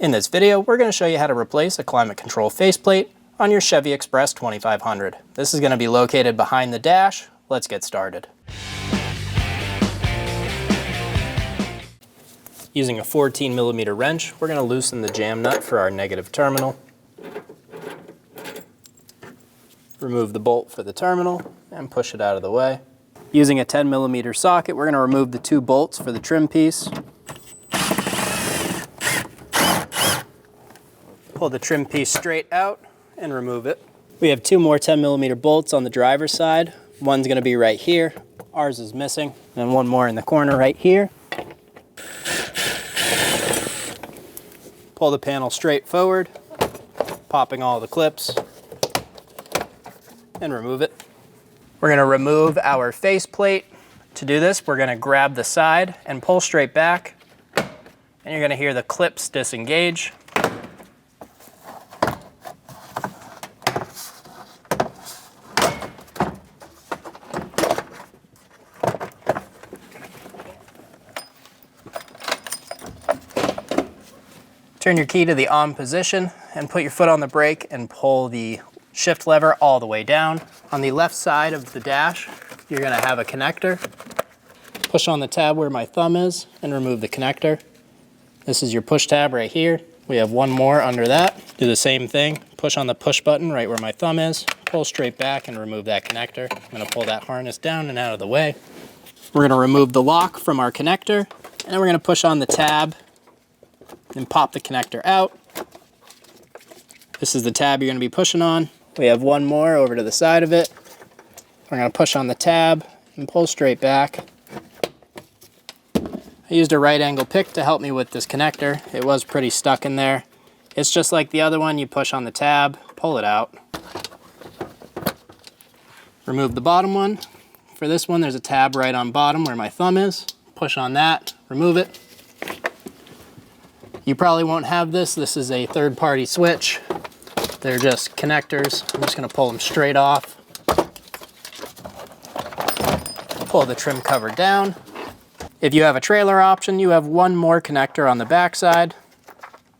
In this video, we're going to show you how to replace a climate control faceplate on your Chevy Express 2500. This is going to be located behind the dash. Let's get started. Using a 14mm wrench, we're going to loosen the jam nut for our negative terminal. Remove the bolt for the terminal and push it out of the way. Using a 10mm socket, we're going to remove the 2 bolts for the trim piece. Pull the trim piece straight out and remove it. We have 2 more 10mm bolts on the driver's side. One's going to be right here. Ours is missing. And one more in the corner right here. Pull the panel straight forward, popping all the clips, and remove it. We're going to remove our faceplate. To do this, we're going to grab the side and pull straight back, and you're going to hear the clips disengage. Turn your key to the on position and put your foot on the brake and pull the shift lever all the way down. On the left side of the dash, you're going to have a connector. Push on the tab where my thumb is and remove the connector. This is your push tab right here. We have one more under that. Do the same thing. Push on the push button right where my thumb is. Pull straight back and remove that connector. I'm going to pull that harness down and out of the way. We're going to remove the lock from our connector, and then we're going to push on the tab and pop the connector out. This is the tab you're going to be pushing on. We have one more over to the side of it. We're going to push on the tab and pull straight back. I used a right angle pick to help me with this connector. It was pretty stuck in there. It's just like the other one. You push on the tab, pull it out. Remove the bottom one. For this one, there's a tab right on bottom where my thumb is. Push on that, remove it. You probably won't have this. This is a third-party switch. They're just connectors. I'm just going to pull them straight off. Pull the trim cover down. If you have a trailer option, you have one more connector on the back side.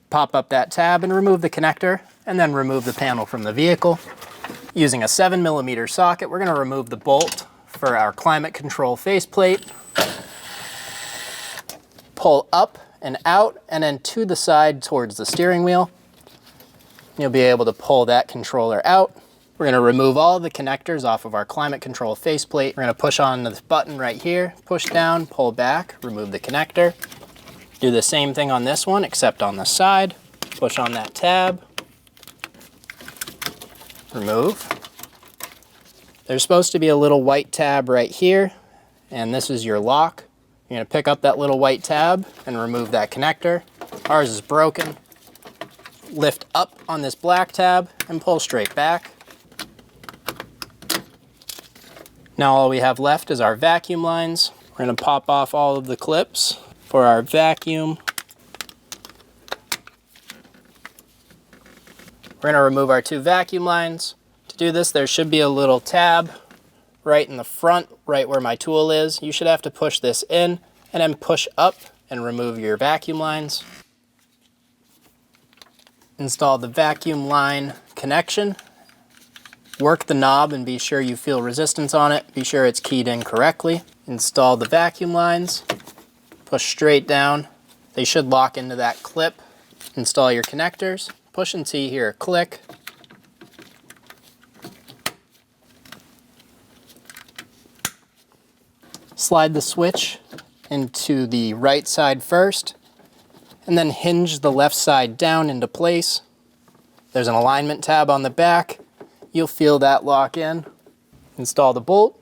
Pop up that tab and remove the connector, and then remove the panel from the vehicle. Using a 7mm socket, we're going to remove the bolt for our climate control faceplate. Pull up and out, and then to the side towards the steering wheel. You'll be able to pull that controller out. We're going to remove all the connectors off of our climate control faceplate. We're going to push on this button right here, push down, pull back, remove the connector. Do the same thing on this one, except on the side. Push on that tab, remove. There's supposed to be a little white tab right here, and this is your lock. You're going to pick up that little white tab and remove that connector. Ours is broken. Lift up on this black tab and pull straight back. Now all we have left is our vacuum lines. We're going to pop off all of the clips for our vacuum. We're going to remove our 2 vacuum lines. To do this, there should be a little tab right in the front, right where my tool is. You should have to push this in and then push up and remove your vacuum lines. Install the vacuum line connection. Work the knob and be sure you feel resistance on it. Be sure it's keyed in correctly. Install the vacuum lines. Push straight down. They should lock into that clip. Install your connectors. Push until you hear a click. Slide the switch into the right side first, and then hinge the left side down into place. There's an alignment tab on the back. You'll feel that lock in. Install the bolt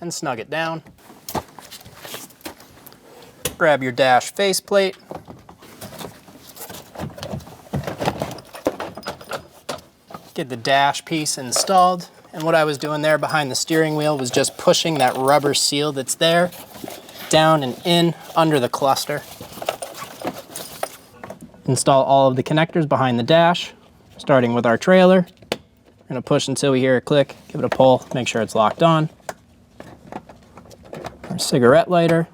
and snug it down. Grab your dash faceplate. Get the dash piece installed. And what I was doing there behind the steering wheel was just pushing that rubber seal that's there down and in under the cluster. Install all of the connectors behind the dash, starting with our trailer. We're going to push until we hear a click, give it a pull, make sure it's locked on. Our cigarette lighter.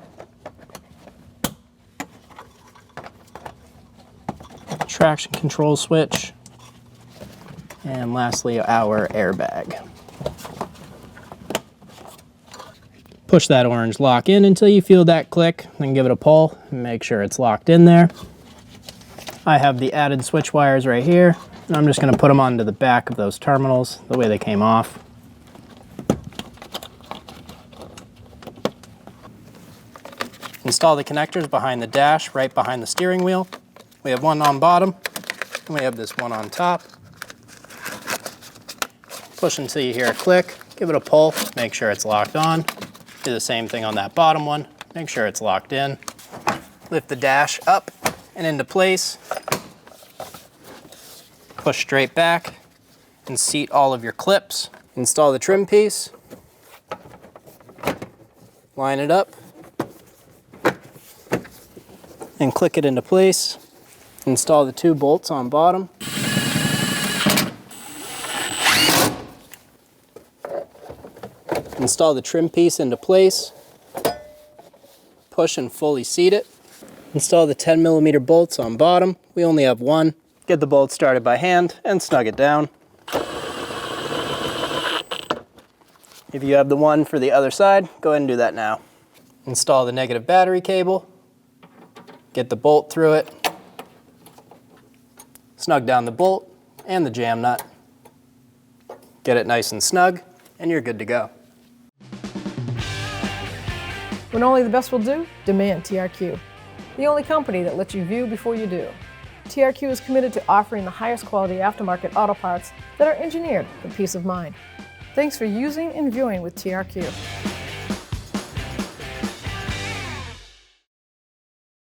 traction control switch, and lastly our airbag. Push that orange lock in until you feel that click, then give it a pull and make sure it's locked in there. I have the added switch wires right here, and I'm just going to put them onto the back of those terminals the way they came off. Install the connectors behind the dash, right behind the steering wheel. We have one on bottom, and we have this one on top. Push until you hear a click, give it a pull, make sure it's locked on. Do the same thing on that bottom one, make sure it's locked in. Lift the dash up and into place. Push straight back and seat all of your clips. Install the trim piece. Line it up and click it into place. Install the 2 bolts on bottom. Install the trim piece into place. Push and fully seat it. Install the 10mm bolts on bottom. We only have one. Get the bolt started by hand and snug it down. If you have the one for the other side, go ahead and do that now. Install the negative battery cable. Get the bolt through it. Snug down the bolt and the jam nut. Get it nice and snug, and you're good to go. When only the best will do, demand TRQ. The only company that lets you view before you do. TRQ is committed to offering the highest quality aftermarket auto parts that are engineered for peace of mind. Thanks for using and viewing with TRQ.